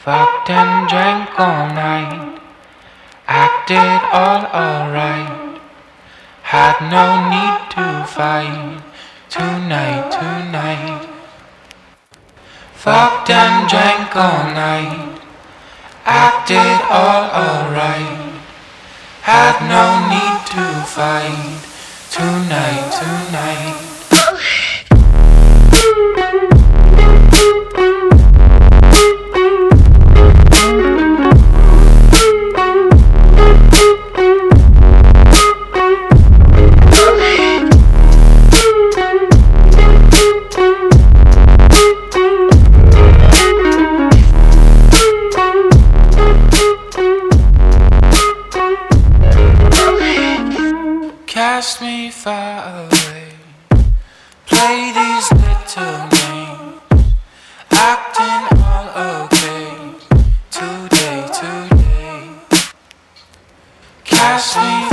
Fucked and drank all night, acted all alright. Had no need to fight tonight. Fucked and drank all night, acted all alright. Had no need to fight tonight. Cast me far away, play these little games, acting all okay today. Cast me